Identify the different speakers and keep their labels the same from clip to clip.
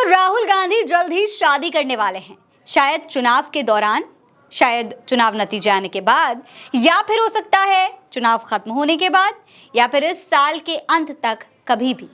Speaker 1: दोस्तों, राहुल गांधी जल्द ही शादी करने वाले हैं। शायद चुनाव के दौरान, शायद चुनाव नतीजे आने के बाद, या फिर हो सकता है चुनाव खत्म होने के बाद, या फिर इस साल के अंत तक कभी भी।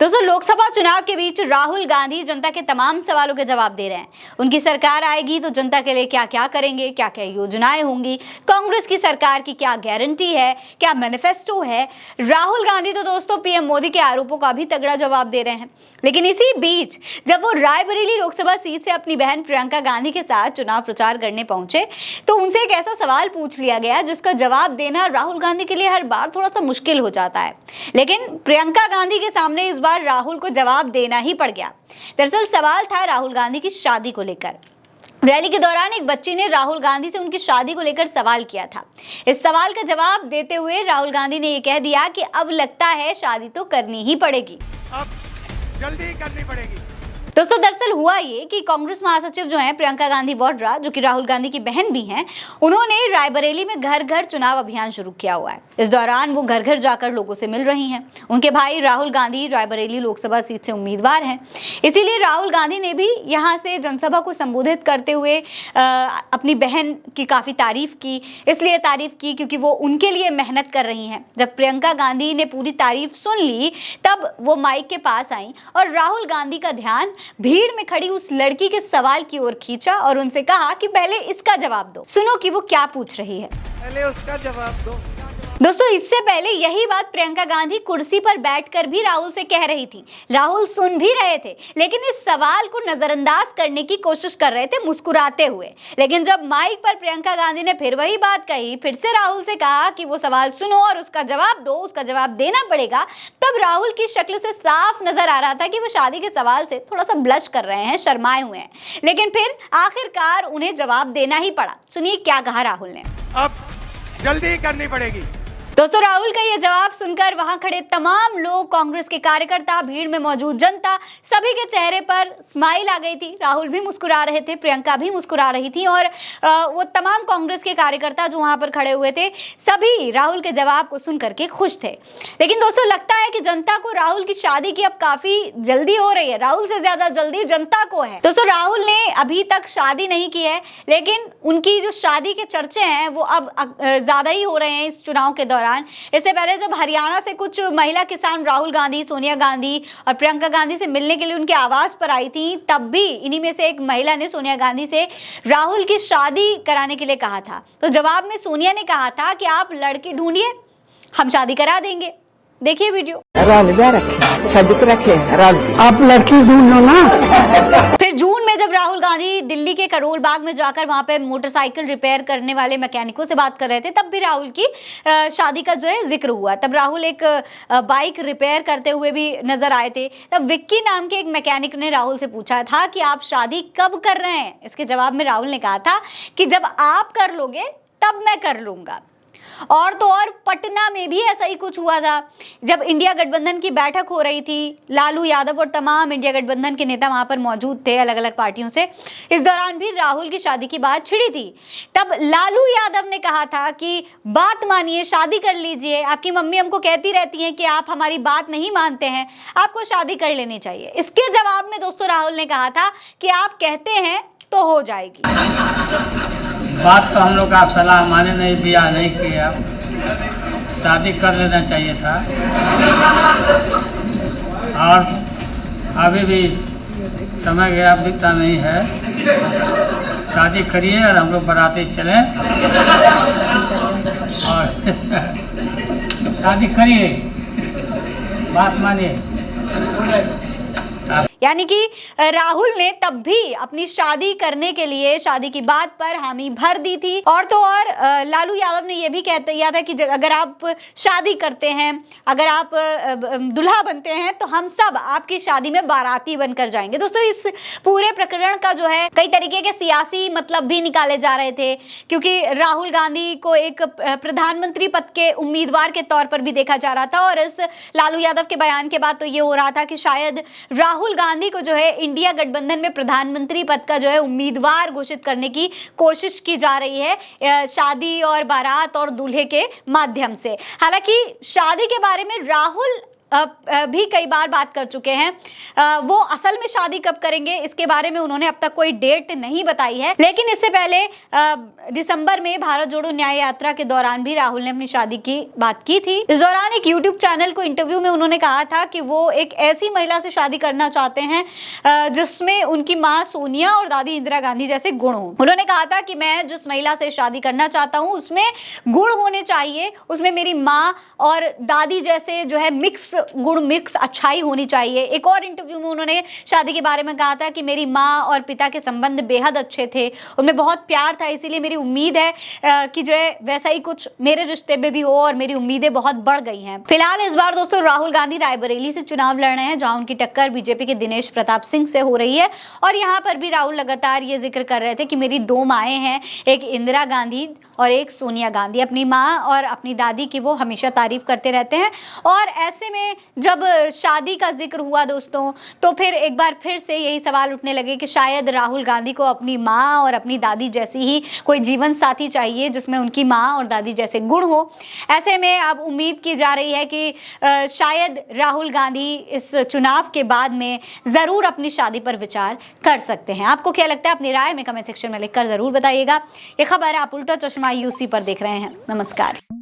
Speaker 1: दोस्तों, लोकसभा चुनाव के बीच राहुल गांधी जनता के तमाम सवालों के जवाब दे रहे हैं। उनकी सरकार आएगी तो जनता के लिए क्या क्या करेंगे, क्या क्या योजनाएं होंगी, कांग्रेस की सरकार की क्या गारंटी है, क्या मैनिफेस्टो है। राहुल गांधी तो दोस्तों पीएम मोदी के आरोपों का भी तगड़ा जवाब दे रहे हैं। लेकिन इसी बीच जब वो रायबरेली लोकसभा सीट से अपनी बहन प्रियंका गांधी के साथ चुनाव प्रचार करने पहुंचे तो उनसे एक ऐसा सवाल पूछ लिया गया जिसका जवाब देना राहुल गांधी के लिए हर बार थोड़ा सा मुश्किल हो जाता है। लेकिन प्रियंका गांधी के सामने इस बार राहुल को जवाब देना ही पड़ गया। दरअसल सवाल था राहुल गांधी की शादी को लेकर। रैली के दौरान एक बच्ची ने राहुल गांधी से उनकी शादी को लेकर सवाल किया था। इस सवाल का जवाब देते हुए राहुल गांधी ने ये कह दिया कि अब लगता है शादी तो करनी ही पड़ेगी,
Speaker 2: अब जल्दी करनी पड़ेगी।
Speaker 1: दोस्तों, दरअसल हुआ ये कि कांग्रेस महासचिव जो हैं प्रियंका गांधी वाड्रा, जो कि राहुल गांधी की बहन भी हैं, उन्होंने रायबरेली में घर घर चुनाव अभियान शुरू किया हुआ है। इस दौरान वो घर घर जाकर लोगों से मिल रही हैं। उनके भाई राहुल गांधी रायबरेली लोकसभा सीट से उम्मीदवार हैं, इसीलिए राहुल गांधी ने भी यहाँ से जनसभा को संबोधित करते हुए अपनी बहन की काफ़ी तारीफ की। इसलिए तारीफ की क्योंकि वो उनके लिए मेहनत कर रही हैं। जब प्रियंका गांधी ने पूरी तारीफ सुन ली तब वो माइक के पास आई और राहुल गांधी का ध्यान भीड़ में खड़ी उस लड़की के सवाल की ओर खींचा और उनसे कहा कि पहले इसका जवाब दो। सुनो कि वो क्या पूछ रही है।
Speaker 2: पहले उसका जवाब दो।
Speaker 1: दोस्तों, इससे पहले यही बात प्रियंका गांधी कुर्सी पर बैठकर भी राहुल से कह रही थी। राहुल सुन भी रहे थे, लेकिन इस सवाल को नजरअंदाज करने की कोशिश कर रहे थे मुस्कुराते हुए। लेकिन जब माइक पर प्रियंका गांधी ने फिर वही बात कही, फिर से राहुल से कहा कि वो सवाल सुनो और उसका जवाब दो, उसका जवाब देना पड़ेगा, तब राहुल की शक्ल से साफ नजर आ रहा था कि वो शादी के सवाल से थोड़ा सा ब्लश कर रहे हैं, शर्माए हुए हैं। लेकिन फिर आखिरकार उन्हें जवाब देना ही पड़ा। सुनिए क्या कहा राहुल ने।
Speaker 2: अब जल्दी करनी पड़ेगी।
Speaker 1: दोस्तों, राहुल का यह जवाब सुनकर वहां खड़े तमाम लोग, कांग्रेस के कार्यकर्ता, भीड़ में मौजूद जनता, सभी के चेहरे पर स्माइल आ गई थी। राहुल भी मुस्कुरा रहे थे, प्रियंका भी मुस्कुरा रही थी और वो तमाम कांग्रेस के कार्यकर्ता जो वहां पर खड़े हुए थे, सभी राहुल के जवाब को सुन करके खुश थे। लेकिन दोस्तों, लगता है कि जनता को राहुल की शादी की अब काफी जल्दी हो रही है। राहुल से ज्यादा जल्दी जनता को है। दोस्तों, राहुल ने अभी तक शादी नहीं की है, लेकिन उनकी जो शादी के चर्चे हैं वो अब ज्यादा ही हो रहे हैं इस चुनाव के दौरान। इससे पहले जब हरियाणा से कुछ महिला किसान राहुल गांधी, सोनिया गांधी और प्रियंका गांधी से मिलने के लिए उनके आवास पर आई थी, तब भी इन्हीं में से एक महिला ने सोनिया गांधी से राहुल की शादी कराने के लिए कहा था। तो जवाब में सोनिया ने कहा था कि आप लड़की ढूंढिए, हम शादी करा देंगे। देखिए वीडियो।
Speaker 3: आप लड़की ढूंढ लो ना।
Speaker 1: फिर जून में जब राहुल गांधी दिल्ली के करोल बाग में जाकर वहां पे मोटरसाइकिल रिपेयर करने वाले मैकेनिकों से बात कर रहे थे, तब भी राहुल की शादी का जो है जिक्र हुआ। तब राहुल एक बाइक रिपेयर करते हुए भी नजर आए थे। तब विक्की नाम के एक मैकेनिक ने राहुल से पूछा था कि आप शादी कब कर रहे हैं। इसके जवाब में राहुल ने कहा था कि जब आप कर लोगे तब मैं कर लूंगा। और तो और पटना में भी ऐसा ही कुछ हुआ था। जब इंडिया गठबंधन की बैठक हो रही थी, लालू यादव और तमाम इंडिया गठबंधन के नेता वहां पर मौजूद थे अलग अलग पार्टियों से। इस दौरान भी राहुल की शादी की बात छिड़ी थी। तब लालू यादव ने कहा था कि बात मानिए, शादी कर लीजिए। आपकी मम्मी हमको कहती रहती हैं कि आप हमारी बात नहीं मानते हैं, आपको शादी कर लेनी चाहिए। इसके जवाब में दोस्तों राहुल ने कहा था कि आप कहते हैं तो हो जाएगी।
Speaker 4: बात तो हम लोग का सलाह माने नहीं दिया, नहीं किया, शादी कर लेना चाहिए था। और अभी भी समय गया, बीतता नहीं है। शादी करिए और हम लोग बराती चलें और शादी करिए, बात मानिए।
Speaker 1: यानी कि राहुल ने तब भी अपनी शादी करने के लिए शादी की बात पर हामी भर दी थी। और तो और लालू यादव ने यह भी किया था कि अगर आप शादी करते हैं, अगर आप दुल्हा बनते हैं तो हम सब आपकी शादी में बाराती बनकर जाएंगे। दोस्तों, इस पूरे प्रकरण का जो है कई तरीके के सियासी मतलब भी निकाले जा रहे थे, क्योंकि राहुल गांधी को एक प्रधानमंत्री पद के उम्मीदवार के तौर पर भी देखा जा रहा था। और इस लालू यादव के बयान के बाद तो ये हो रहा था कि शायद राहुल गांधी को जो है इंडिया गठबंधन में प्रधानमंत्री पद का जो है उम्मीदवार घोषित करने की कोशिश की जा रही है शादी और बारात और दूल्हे के माध्यम से। हालांकि शादी के बारे में राहुल भी कई बार बात कर चुके हैं। वो असल में शादी कब करेंगे इसके बारे में उन्होंने अब तक कोई डेट नहीं बताई है, लेकिन इससे पहले दिसंबर में भारत जोड़ो न्याय यात्रा के दौरान भी राहुल ने अपनी शादी की बात की थी। इस दौरान एक यूट्यूब चैनल को इंटरव्यू में उन्होंने कहा था कि वो एक ऐसी महिला से शादी करना चाहते हैं जिसमें उनकी माँ सोनिया और दादी इंदिरा गांधी जैसे गुण हो। उन्होंने कहा था कि मैं जिस महिला से शादी करना चाहता हूँ उसमें गुण होने चाहिए, उसमें मेरी माँ और दादी जैसे जो है मिक्स गुण, मिक्स अच्छाई होनी चाहिए। एक और इंटरव्यू में उन्होंने शादी के बारे में कहा था कि मेरी माँ और पिता के संबंध बेहद अच्छे थे, उनमें बहुत प्यार था, इसीलिए मेरी उम्मीद है कि जो है वैसा ही कुछ मेरे रिश्ते में भी हो और मेरी उम्मीदें बहुत बढ़ गई हैं। फिलहाल इस बार दोस्तों राहुल गांधी रायबरेली से चुनाव लड़ रहे हैं, जहां उनकी टक्कर बीजेपी के दिनेश प्रताप सिंह से हो रही है। और यहाँ पर भी राहुल लगातार ये जिक्र कर रहे थे कि मेरी दो माएँ हैं, एक इंदिरा गांधी और एक सोनिया गांधी। अपनी माँ और अपनी दादी की वो हमेशा तारीफ करते रहते हैं। और ऐसे में जब शादी का जिक्र हुआ दोस्तों, तो फिर एक बार फिर से यही सवाल उठने लगे कि शायद राहुल गांधी को अपनी माँ और अपनी दादी जैसी ही कोई जीवन साथी चाहिए जिसमें उनकी माँ और दादी जैसे गुण हो। ऐसे में अब उम्मीद की जा रही है कि शायद राहुल गांधी इस चुनाव के बाद में ज़रूर अपनी शादी पर विचार कर सकते हैं। आपको क्या लगता है? अपनी राय में कमेंट सेक्शन में लिखकर ज़रूर बताइएगा। ये खबर आप उल्टा चश्मा यूसी पर देख रहे हैं। नमस्कार।